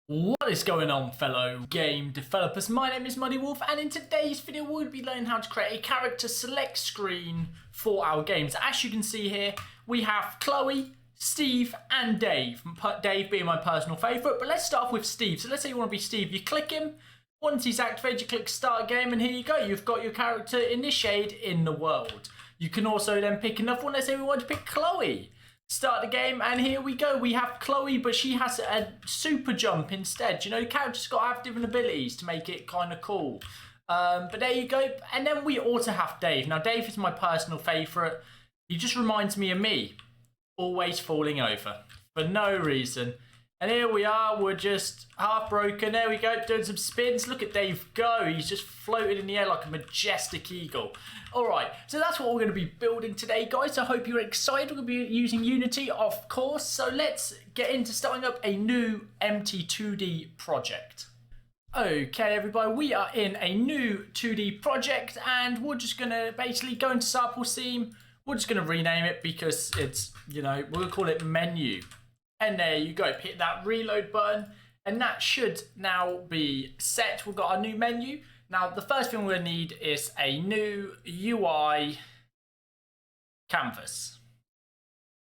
What is going on, fellow game developers? My name is Muddy Wolf, and in today's video we'll be learning how to create a character select screen for our games. As you can see here, we have Chloe, Steve and Dave. Dave being my personal favourite, but let's start off with Steve. So let's say you want to be Steve, you click him. Once he's activated, you click start game, and here you go. You've got your character initiated in the world. You can also then pick another one. Let's say we want to pick Chloe. Start the game, and here we go. We have Chloe, but she has a super jump instead. You know, the character's got to have different abilities to make it kind of cool. But there you go. And then we also have Dave. Now, Dave is my personal favourite. He just reminds me of me. Always falling over for no reason. And here we are. We're just half broken. There we go. Doing some spins. Look at Dave go. He's just floating in the air like a majestic eagle. Alright, so that's what we're going to be building today, guys. I hope you're excited. We're going to be using Unity, of course. So let's get into starting up a new empty 2D project. Okay, everybody, we are in a new 2D project, and we're just going to basically go into sample scene. We're just going to rename it because it's, you know, we're going to call it menu. And there you go. Hit that reload button, and that should now be set. We've got our new menu. Now, the first thing we're going to need is a new UI canvas,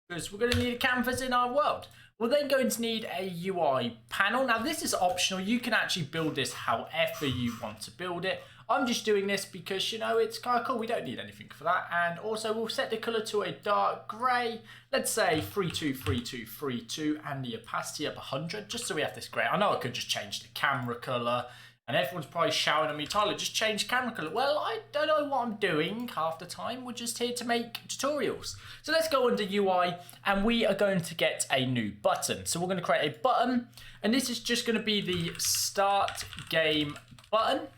because we're going to need a canvas in our world. We're then going to need a UI panel. Now, this is optional. You can actually build this however you want to build it. I'm just doing this because, you know, it's kind of cool. We don't need anything for that. And also, we'll set the color to a dark gray. Let's say 323232, and the opacity up 100, just so we have this gray. I know I could just change the camera color. And everyone's probably shouting at me, Tyler, just change camera color. Well, I don't know what I'm doing half the time. We're just here to make tutorials. So let's go under UI, and we are going to get a new button. So we're going to create a button, and this is just going to be the start game button.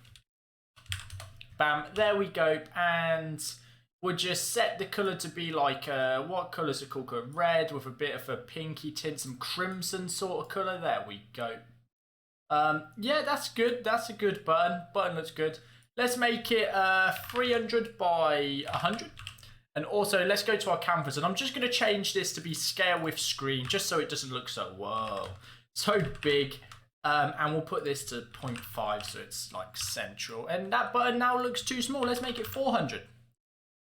Bam, there we go. And we'll just set the color to be like, what colors are called? Red with a bit of a pinky tint, some crimson sort of color. There we go. Yeah, that's good. That's a good button. Button looks good. Let's make it 300 by 100. And also, let's go to our canvas. And I'm just going to change this to be scale with screen, just so it doesn't look so, whoa, so big. And we'll put this to 0.5, so it's like central. And that button now looks too small. Let's make it 400.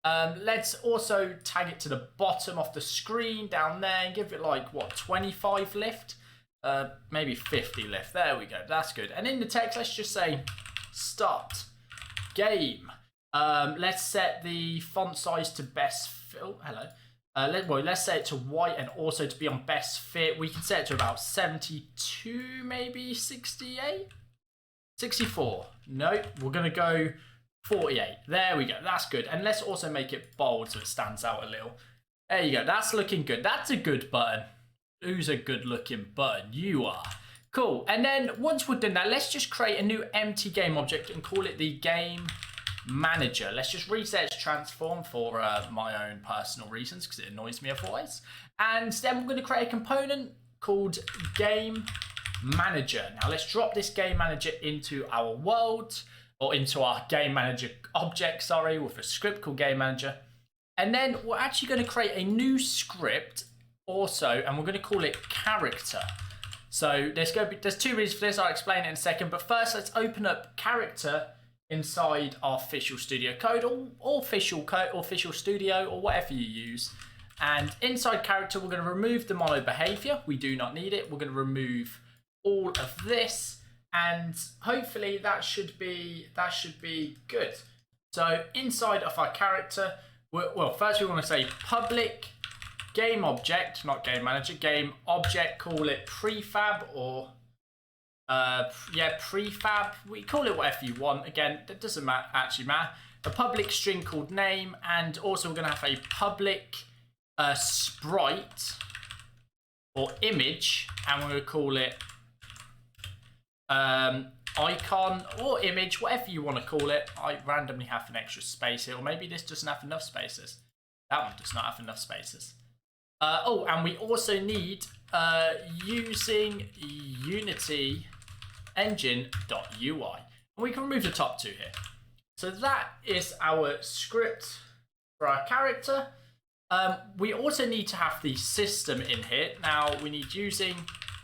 Let's also tag it to the bottom of the screen down there and give it like, what, 25 lift? Maybe 50 lift. There we go. That's good. And in the text, let's just say start game. Let's set the font size to best fit. Oh, hello. Let's set it to white and also to be on best fit. We can set it to about 72, maybe 68, 64. Nope. We're going to go 48. There we go. That's good. And let's also make it bold so it stands out a little. There you go. That's looking good. That's a good button. Who's a good looking button? You are. Cool. And then once we've done that, let's just create a new empty game object and call it the game manager. Let's just reset its transform for my own personal reasons, because it annoys me otherwise. And then we're going to create a component called game manager. Now let's drop this game manager into our world, or into our game manager object, sorry, with a script called game manager. And then we're actually going to create a new script also, and we're going to call it character. So there's two reasons for this. I'll explain it in a second, but first let's open up character inside our Visual Studio Code, or Visual Studio, or whatever you use. And inside character, we're going to remove the mono behavior. We do not need it. We're going to remove all of this, and hopefully that should be good. So inside of our character, well, first we want to say public game object, not game manager, game object, call it prefab, or yeah, prefab. We call it whatever you want. Again, that doesn't actually matter. A public string called name, and also we're going to have a public sprite or image, and we're going to call it icon or image, whatever you want to call it. I randomly have an extra space here, or maybe this doesn't have enough spaces. That one does not have enough spaces. Oh, and we also need using Unity engine.ui. And we can remove the top two here. So that is our script for our character. We also need to have the system in here. Now we need using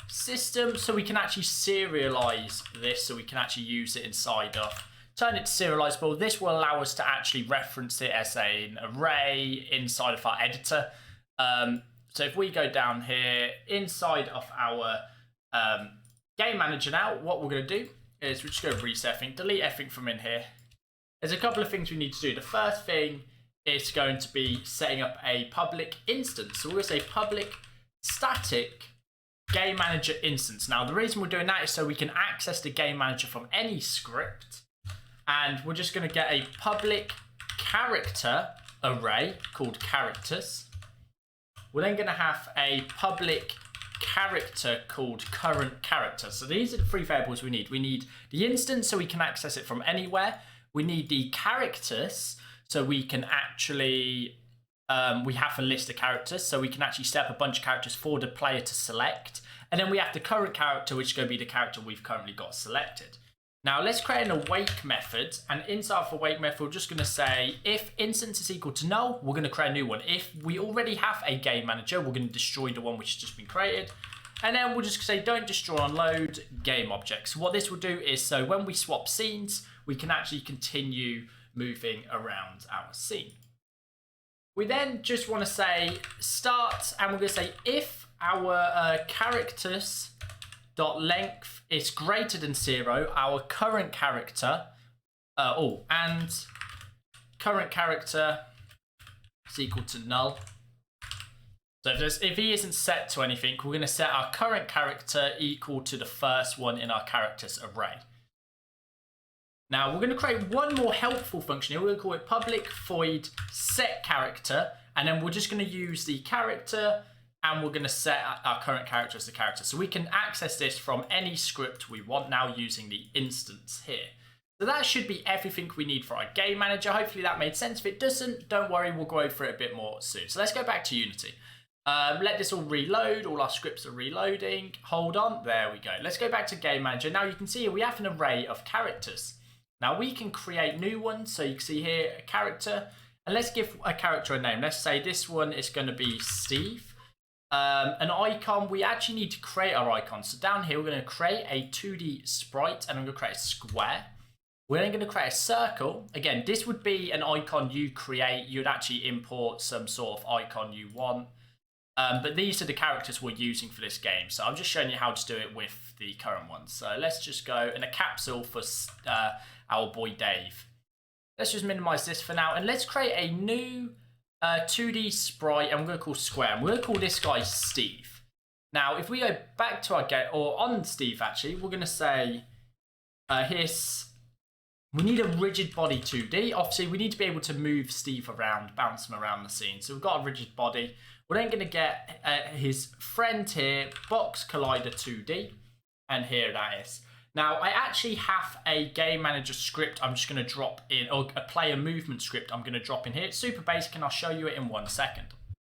system, so we can actually serialize this, so we can actually use it inside of, turn it to serializable. This will allow us to actually reference it as an array inside of our editor. So if we go down here inside of our game manager now, what we're going to do is we're just going to reset everything, delete everything from in here. There's a couple of things we need to do. The first thing is going to be setting up a public instance. So we're going to say public static game manager instance. Now, the reason we're doing that is so we can access the game manager from any script. And we're just going to get a public character array called characters. We're then going to have a public character called current character. So these are the three variables we need. We need the instance so we can access it from anywhere. We need the characters so we can actually, we have a list of characters so we can actually set up a bunch of characters for the player to select. And then we have the current character, which is going to be the character we've currently got selected. Now let's create an awake method, and inside of awake method we're just going to say if instance is equal to null, we're going to create a new one. If we already have a game manager, we're going to destroy the one which has just been created. And then we'll just say don't destroy on load game objects. What this will do is so when we swap scenes, we can actually continue moving around our scene. We then just want to say start, and we're going to say if our characters dot length is greater than 0, our current character and current character is equal to null. So if he isn't set to anything, we're going to set our current character equal to the first one in our characters array. Now we're going to create one more helpful function here. We're going to call it public void set character, and then we're just going to use the character and we're going to set our current character as the character. So we can access this from any script we want now using the instance here. So that should be everything we need for our game manager. Hopefully that made sense. If it doesn't, don't worry, we'll go over it a bit more soon. So let's go back to Unity. Let this all reload. All our scripts are reloading. Hold on. There we go. Let's go back to game manager. Now you can see here we have an array of characters. Now we can create new ones. So you can see here a character. And let's give a character a name. Let's say this one is going to be Steve. An icon, we actually need to create our icon. So down here, we're going to create a 2D sprite and I'm going to create a square. We're then going to create a circle. Again, this would be an icon you create. You'd actually import some sort of icon you want. But these are the characters we're using for this game. So I'm just showing you how to do it with the current ones. So let's just go in a capsule for our boy Dave. Let's just minimize this for now. And let's create a new 2D sprite, and we're going to call square, and we're going to call this guy Steve. Now if we go back to our game, or on Steve actually, we're going to say we need a rigid body 2D. Obviously we need to be able to move Steve around, bounce him around the scene, so we've got a rigid body. We're then going to get his friend here, box collider 2D, and here that is. Now, I actually have a game manager script I'm just going to drop in, or a player movement script I'm going to drop in here. It's super basic and I'll show you it in 1 second.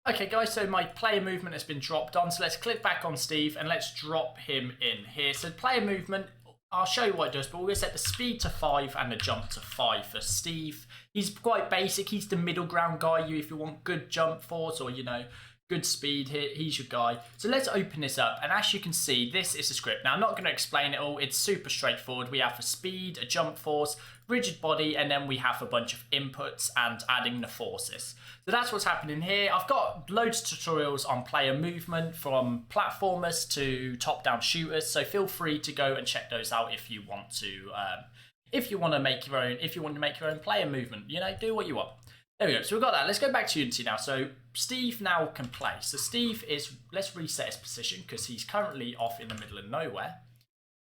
Okay guys, so my player movement has been dropped on. So let's click back on Steve and let's drop him in here. So player movement, I'll show you what it does, but we're going to set the speed to 5 and the jump to 5 for Steve. He's quite basic. He's the middle ground guy. If you want good jump force or, you know, good speed here, he's your guy. So let's open this up, and as you can see, this is a script. Now I'm not going to explain it all, it's super straightforward. We have a speed, a jump force, rigid body, and then we have a bunch of inputs and adding the forces. So that's what's happening here. I've got loads of tutorials on player movement, from platformers to top-down shooters, so feel free to go and check those out if you want to make your own player movement. You know, do what you want. There we go. So we've got that. Let's go back to Unity now. So Steve now can play. So Steve is, let's reset his position because he's currently off in the middle of nowhere.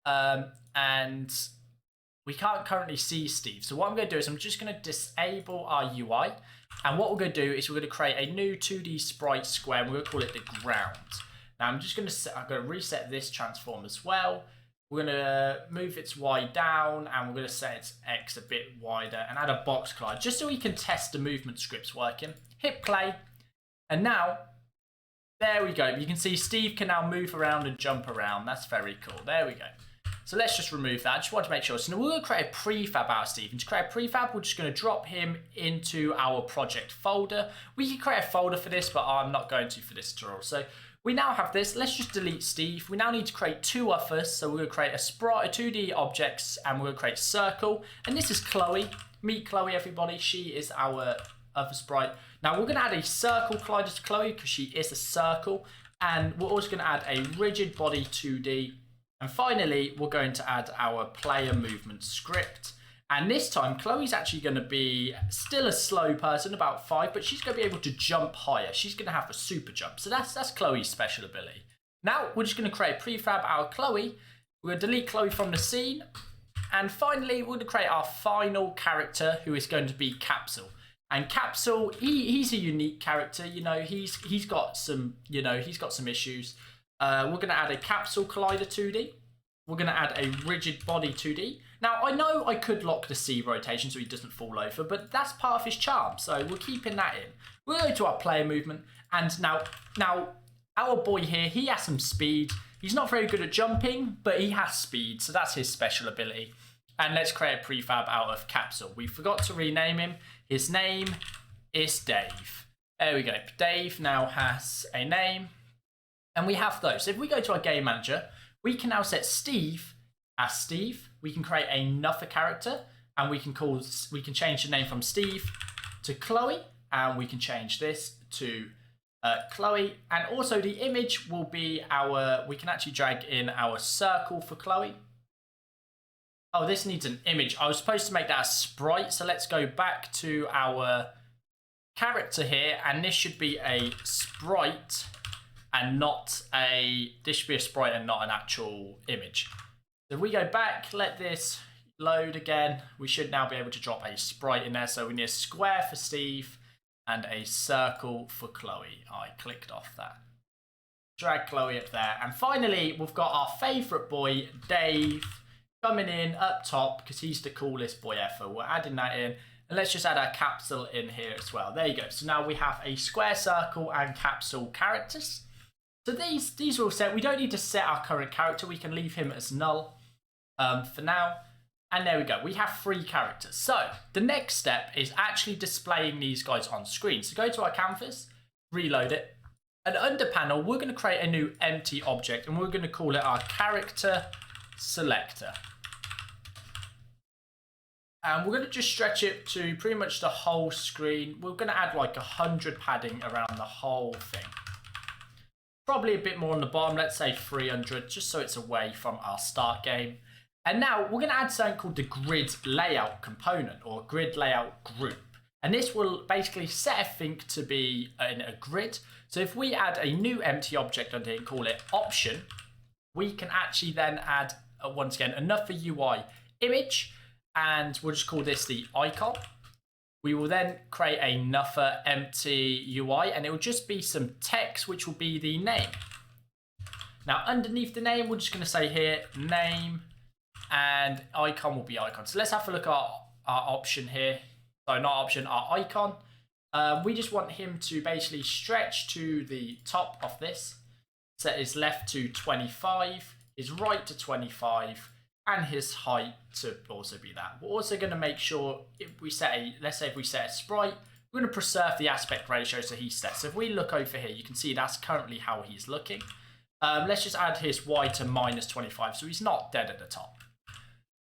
And we can't currently see Steve. So what I'm going to do is I'm just going to disable our UI. And what we're going to do is we're going to create a new 2D sprite square, and we're going to call it the ground. Now I'm going to reset this transform as well. We're going to move its Y down, and we're going to set its X a bit wider and add a box collider just so we can test the movement scripts working. Hit play, and now, there we go. You can see Steve can now move around and jump around. That's very cool. There we go. So let's just remove that. I just want to make sure. So now we're going to create a prefab out of Steve. And to create a prefab, we're just going to drop him into our project folder. We can create a folder for this, but I'm not going to for this tutorial. So we now have this. Let's just delete Steve. We now need to create two others. So we're going to create a sprite, a 2D objects, and we're going to create circle. And this is Chloe. Meet Chloe, everybody. She is our other sprite. Now we're going to add a circle collider to Chloe because she is a circle. And we're also going to add a rigid body 2D. And finally, we're going to add our player movement script. And this time, Chloe's actually going to be still a slow person, about 5, but she's going to be able to jump higher. She's going to have a super jump. So that's Chloe's special ability. Now, we're just going to create a prefab out of Chloe. We're going to delete Chloe from the scene. And finally, we're going to create our final character, who is going to be Capsule. And Capsule, he's a unique character. You know, he's got some, he's got some issues. We're going to add a Capsule Collider 2D. We're going to add a rigid body 2D. Now, I know I could lock the C rotation so he doesn't fall over, but that's part of his charm, so we're keeping that in. We'll go to our player movement, and now our boy here, he has some speed. He's not very good at jumping, but he has speed, so that's his special ability. And let's create a prefab out of Capsule. We forgot to rename him. His name is Dave. There we go. Dave now has a name, and we have those. So if we go to our game manager, we can now set Steve as Steve. We can create another character, and we can change the name from Steve to Chloe, and we can change this to Chloe. And also the image will be we can actually drag in our circle for Chloe. Oh, this needs an image. I was supposed to make that a sprite, so let's go back to our character here, and this should be a sprite and this should be a sprite and not an actual image. So if we go back, let this load again, we should now be able to drop a sprite in there. So we need a square for Steve and a circle for Chloe. I clicked off that. Drag Chloe up there. And finally, we've got our favorite boy, Dave, coming in up top because he's the coolest boy ever. We're adding that in. And let's just add our capsule in here as well. There you go. So now we have a square, circle, and capsule characters. So these are all set. We don't need to set our current character. We can leave him as null for now. And there we go. We have 3 characters. So the next step is actually displaying these guys on screen. So go to our canvas, reload it. And under panel, we're going to create a new empty object. And we're going to call it our Character Selector. And we're going to just stretch it to pretty much the whole screen. We're going to add like 100 padding around the whole thing. Probably a bit more on the bottom, let's say 300, just so it's away from our start game. And now we're going to add something called the grid layout component or grid layout group. And this will basically set everything to be in a grid. So if we add a new empty object under here and call it option, we can actually then add, once again, another UI image. And we'll just call this the icon. We will then create another empty UI, and it will just be some text, which will be the name. Now, underneath the name, we're just going to say here, name, and icon will be icon. So let's have a look at our option here. So not option, our icon. We just want him to basically stretch to the top of this. Set his left to 25, his right to 25, and his height to also be that. We're also going to make sure if we set let's say if we set a sprite, we're going to preserve the aspect ratio so he's set. So if we look over here, you can see that's currently how he's looking. Let's just add his Y to -25 so he's not dead at the top.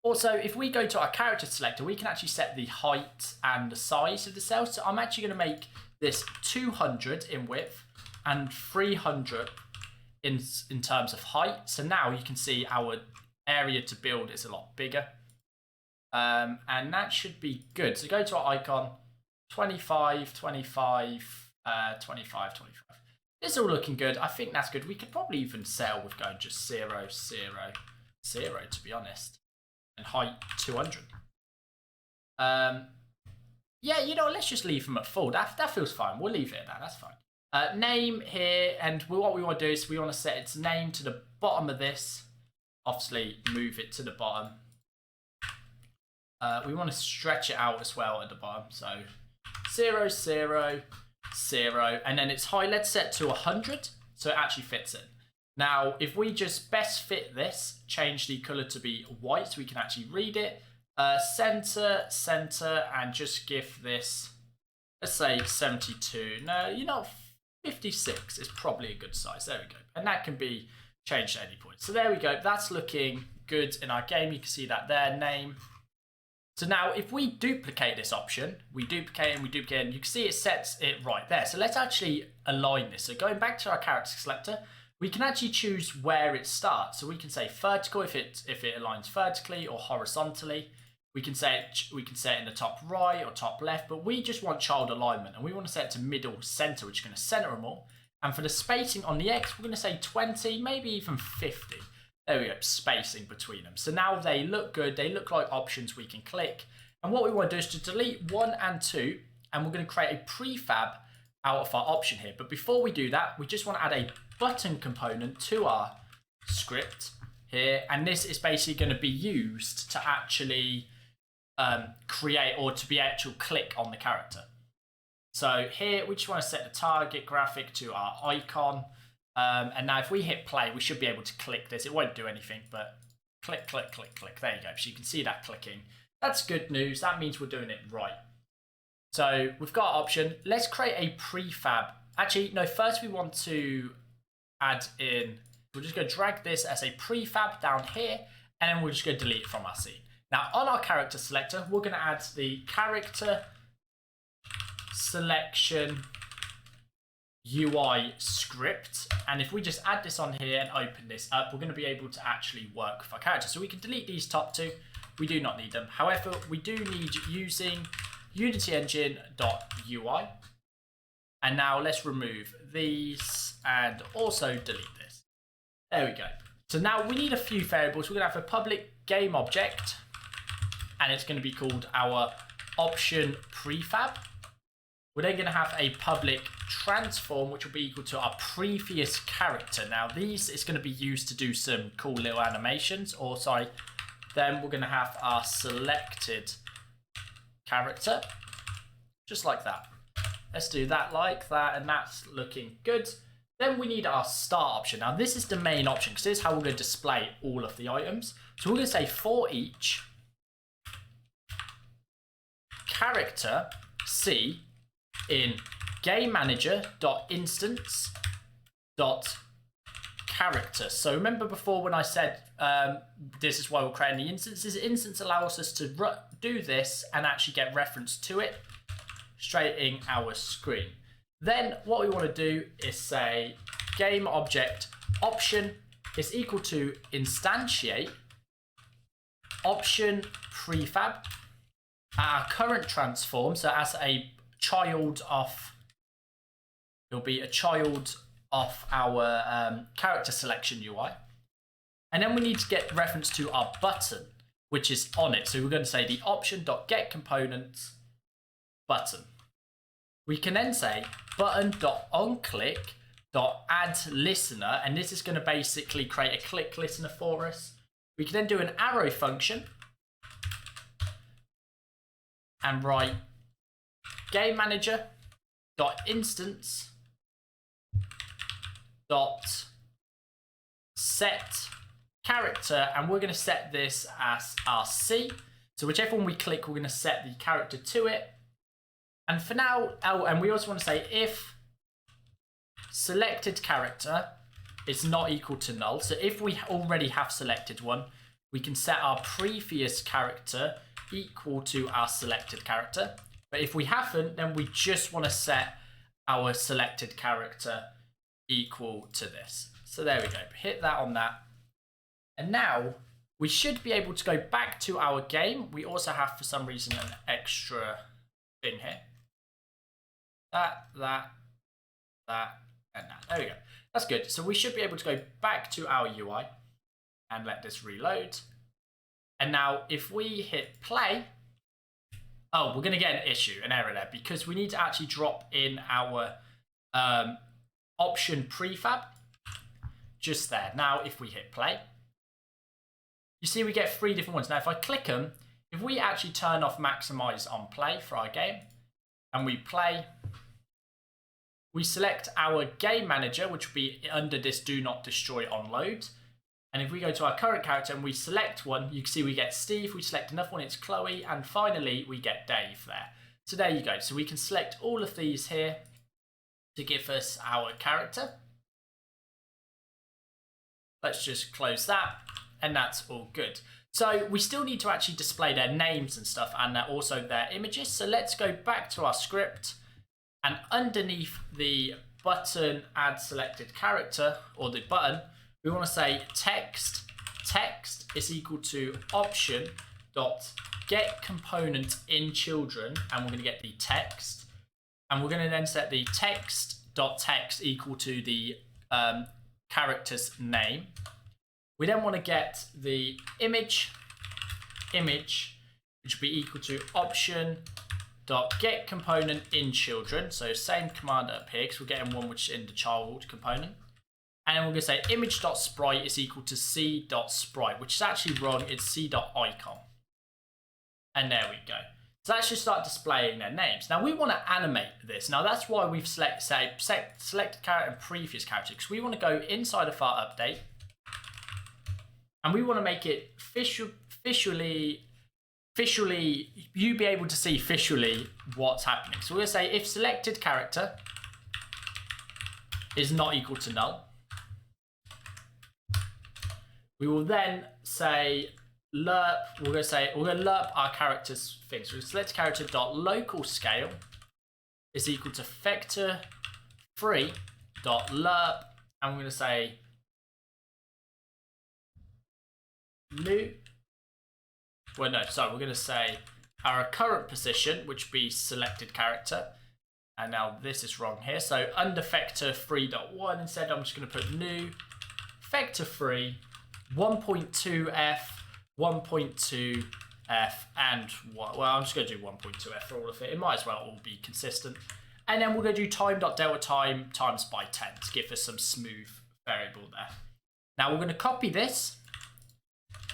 Also, if we go to our character selector, we can actually set the height and the size of the cell. So I'm actually going to make this 200 in width and 300 in terms of height. So now you can see our area to build is a lot bigger. And that should be good. So go to our icon, 25, 25, 25, 25. It's all looking good. I think that's good. We could probably even settle with going just 0, 0, 0, to be honest. And height 200. Yeah, you know, let's just leave them at full. That feels fine. We'll leave it at that. That's fine. Name here, and what we want to do is we want to set its name to the bottom of this. Obviously, move it to the bottom. We want to stretch it out as well at the bottom. So 0, 0, 0, and then its height, let's set to 100 so it actually fits in. Now, if we just best fit this, change the color to be white so we can actually read it. Center, center, and just give this, let's say 72. No, you know, 56 is probably a good size. There we go. And that can be changed at any point. So there we go. That's looking good in our game. You can see that there, name. So now if we duplicate this option, we duplicate and we duplicate, and you can see it sets it right there. So let's actually align this. So going back to our character selector, we can actually choose where it starts. So we can say vertical if it aligns vertically, or horizontally. We can set it in the top right or top left, but we just want child alignment, and we want to set it to middle center, which is going to center them all. And for the spacing on the X, we're going to say 20, maybe even 50. There we go, spacing between them. So now they look good. They look like options we can click. And what we want to do is to delete 1 and 2, and we're going to create a prefab out of our option here. But before we do that, we just want to add a button component to our script here. And this is basically going to be used to actually create, or to be actual click on the character. So here we just want to set the target graphic to our icon. And now if we hit play, we should be able to click this. It won't do anything, but click, click, click, click. There you go. So you can see that clicking. That's good news. That means we're doing it right. So we've got our option. Let's create a prefab. Actually, no, first we want to add in, we're just going to drag this as a prefab down here, and then we're just going to delete it from our scene. Now on our character selector, we're going to add the character selection UI script, and if we just add this on here and open this up, we're going to be able to actually work with our character. So we can delete these top two. We do not need them. However, we do need using Unity Engine.ui. And now let's remove these and also delete this. There we go. So now we need a few variables. We're going to have a public game object, and it's going to be called our option prefab. We're then going to have a public transform, which will be equal to our previous character. Now these is going to be used to do some cool little animations, or sorry, then we're going to have our selected character, just like that. Let's do that like that, and that's looking good. Then we need our start option. Now this is the main option, because this is how we're going to display all of the items. So we're going to say for each character C in game manager.instance.character. So remember before when I said this is why we're creating the instances. Instance allows us to do this and actually get reference to it straight in our screen. Then what we want to do is say game object option is equal to instantiate option prefab our current transform. So as a child of, it'll be a child of our character selection UI. And then we need to get reference to our button, which is on it. So we're going to say the option.getComponents button. We can then say button.onClick.addListener, and this is going to basically create a click listener for us. We can then do an arrow function and write game manager.instance.set character, and we're going to set this as our C. So whichever one we click, we're going to set the character to it. And for now, and we also want to say if selected character is not equal to null. So if we already have selected one, we can set our previous character equal to our selected character. But if we haven't, then we just want to set our selected character equal to this. So there we go. Hit that on that. And now we should be able to go back to our game. We also have, for some reason, an extra thing here. That, and that. There we go. That's good. So we should be able to go back to our UI and let this reload. And now if we hit play, oh, we're going to get an issue, an error there, because we need to actually drop in our option prefab just there. Now, if we hit play, you see we get 3 different ones. Now, if I click them, if we actually turn off maximize on play for our game and we play, we select our game manager, which will be under this do not destroy on load. And if we go to our current character and we select one, you can see we get Steve, we select another one, it's Chloe, and finally we get Dave there. So there you go. So we can select all of these here to give us our character. Let's just close that, and that's all good. So we still need to actually display their names and stuff, and also their images. So let's go back to our script, and underneath the button add selected character, or the button, we want to say text is equal to option dot get component in children, and we're going to get the text, and we're going to then set the text equal to the character's name. We then want to get the image, which will be equal to option dot get component in children. So same command up here, because we're getting one which is in the child component. And then we're going to say image.sprite is equal to c.sprite, which is actually wrong. It's c.icon. And there we go. So that should start displaying their names. Now we want to animate this. Now that's why we've selected character and previous character, because we want to go inside of our update, and we want to make it visually, you be able to see visually what's happening. So we're going to say if selected character is not equal to null, we will then say lerp. We're going to lerp our character's thing. So we select character dot local scale is equal to vector 3 dot lerp, and we're going to say new. Well, no, sorry, we're going to say our current position, which be selected character. And now this is wrong here. So under vector 3.1, instead, I'm just going to put new vector 3 1.2f 1.2f and what? Well, I'm just going to do 1.2f for all of it. It might as well all be consistent. And then we're going to do time.delta time times by 10 to give us some smooth variable there. Now we're going to copy this.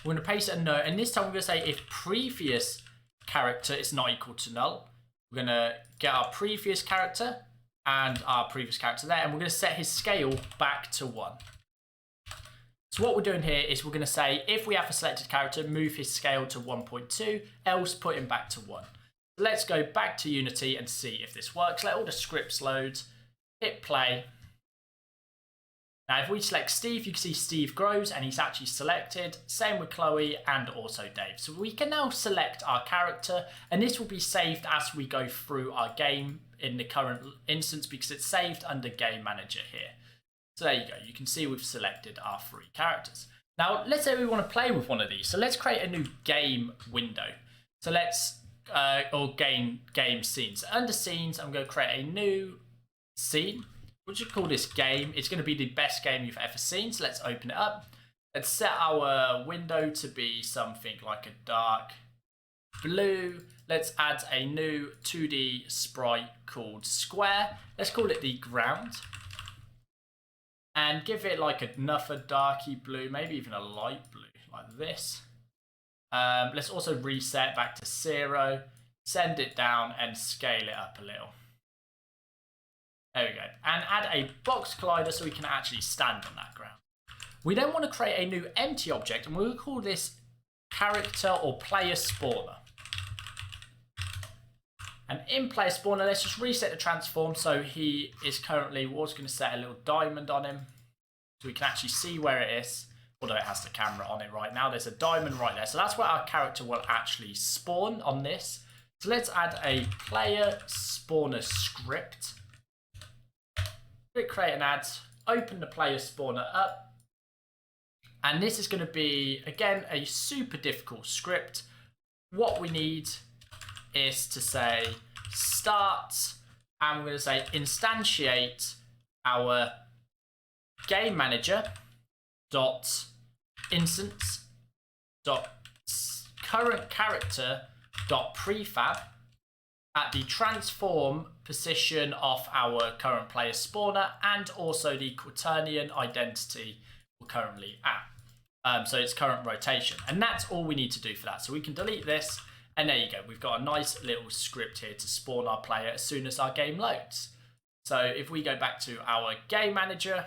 We're going to paste a note, and this time we're going to say if previous character is not equal to null. We're going to get our previous character and our previous character there, and we're going to set his scale back to 1. So what we're doing here is we're going to say if we have a selected character, move his scale to 1.2, else put him back to 1. So let's go back to Unity and see if this works. Let all the scripts load, hit play. Now if we select Steve, you can see Steve grows and he's actually selected. Same with Chloe and also Dave. So we can now select our character, and this will be saved as we go through our game in the current instance because it's saved under Game Manager here. So there you go. You can see we've selected our 3 characters. Now let's say we want to play with one of these. So let's create a new game window. So let's, or game scenes. So under scenes, I'm going to create a new scene. We'll just call this game. It's going to be the best game you've ever seen. So let's open it up. Let's set our window to be something like a dark blue. Let's add a new 2D sprite called Square. Let's call it the ground. And give it like another darky blue, maybe even a light blue, like this. Let's also reset back to 0. Send it down and scale it up a little. There we go. And add a box collider so we can actually stand on that ground. We then want to create a new empty object, and we'll call this character or player spawner. And in player spawner, let's just reset the transform so he is currently, we're also going to set a little diamond on him so we can actually see where it is, although it has the camera on it right now. There's a diamond right there. So that's where our character will actually spawn on this. So let's add a player spawner script. Click create an ad, open the player spawner up. And this is going to be, again, a super difficult script. What we need is to say start, and we're going to say instantiate our game manager dot instance dot current character dot prefab at the transform position of our current player spawner and also the quaternion identity we're currently at. So it's current rotation, and that's all we need to do for that. So we can delete this. And there you go, we've got a nice little script here to spawn our player as soon as our game loads. So if we go back to our game manager,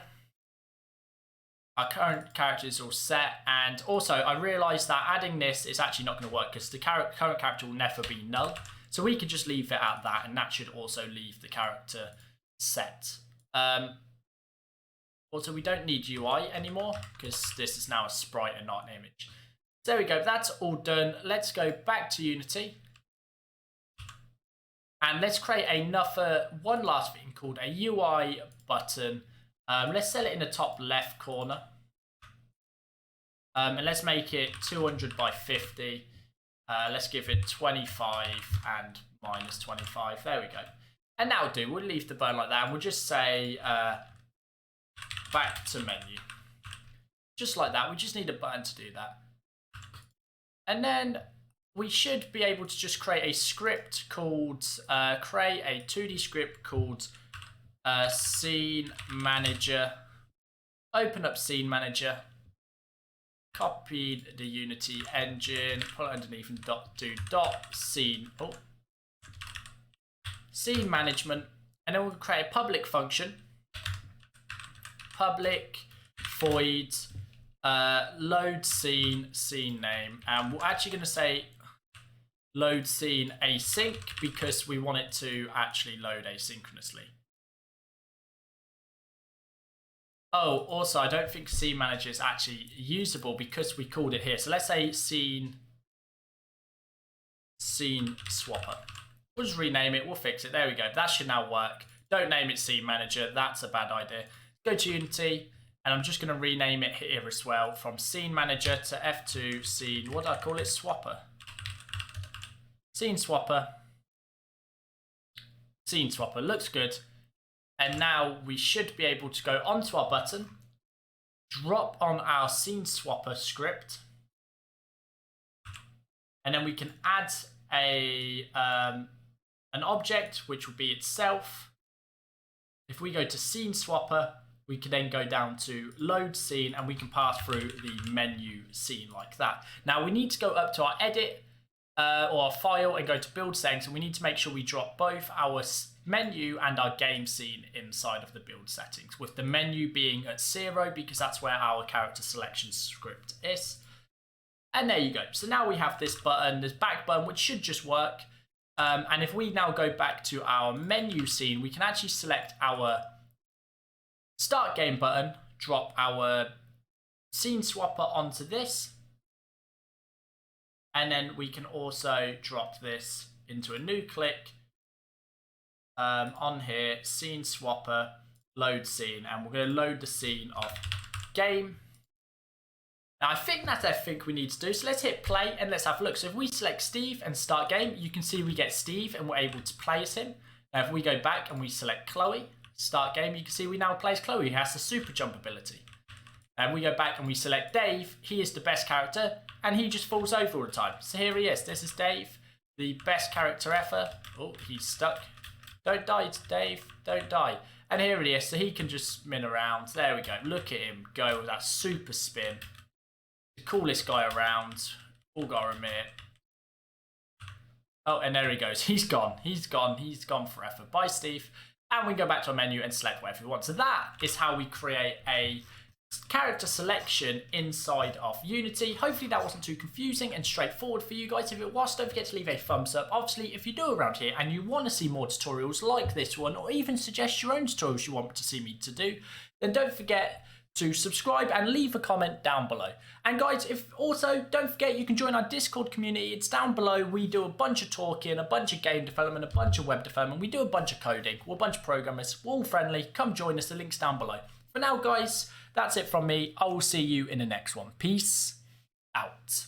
our current character is all set. And also I realized that adding this is actually not going to work because the current character will never be null. So we could just leave it at that, and that should also leave the character set Also, we don't need UI anymore because this is now a sprite and not an image. So there we go. That's all done. Let's go back to Unity. And let's create one last thing called a UI button. Let's set it in the top left corner. And let's make it 200 by 50. Let's give it 25 and minus 25. There we go. And that'll do. We'll leave the button like that. And we'll just say back to menu. Just like that. We just need a button to do that. And then we should be able to just create a script called, create a 2D script called Scene Manager. Open up Scene Manager. Copy the Unity engine. Put it underneath and scene management. And then we'll create a public function. Public void load scene name, and we're actually going to say load scene async because we want it to actually load asynchronously. Oh, also, I don't think scene manager is actually usable because we called it here. So let's say scene swapper. We'll just rename it. We'll fix it. There we go. That should now work. Don't name it scene manager. That's a bad idea. Go to Unity. And I'm just going to rename it here as well from Scene Manager to F2 Scene. What do I call it? Swapper. Scene Swapper. Scene Swapper. Looks good. And now we should be able to go onto our button, drop on our Scene Swapper script, and then we can add an object which will be itself. If we go to Scene Swapper, we can then go down to load scene and we can pass through the menu scene like that. Now we need to go up to our edit or our file and go to build settings, and we need to make sure we drop both our menu and our game scene inside of the build settings, with the menu being at 0 because that's where our character selection script is. And there you go. So now we have this button, this back button, which should just work. And if we now go back to our menu scene, we can actually select our Start Game button, drop our Scene Swapper onto this, and then we can also drop this into a new click on here, Scene Swapper, load scene, and we're going to load the scene of game. Now I think that's everything we need to do, so let's hit play and let's have a look. So if we select Steve and start game, you can see we get Steve and we're able to play as him. Now if we go back and we select Chloe, start game, you can see we now play as Chloe. He has the super jump ability. And we go back and we select Dave. He is the best character and he just falls over all the time. So here he is. This is Dave, the best character ever. Oh, he's stuck. Don't die, Dave. Don't die. And here he is. So he can just spin around. There we go. Look at him go with that super spin. The coolest guy around. All gotta admit. Oh, and there he goes. He's gone. He's gone. He's gone forever. Bye, Steve. And we can go back to our menu and select whatever we want. So that is how we create a character selection inside of Unity. Hopefully that wasn't too confusing and straightforward for you guys. If it was, don't forget to leave a thumbs up. Obviously, if you're new around here and you want to see more tutorials like this one, or even suggest your own tutorials you want to see me to do, then don't forget to subscribe and leave a comment down below. And guys, don't forget you can join our Discord community. It's down below. We do a bunch of talking, a bunch of game development, a bunch of web development. We do a bunch of coding. We're a bunch of programmers. We're all friendly. Come join us. The link's down below. For now, guys, that's it from me. I will see you in the next one. Peace out.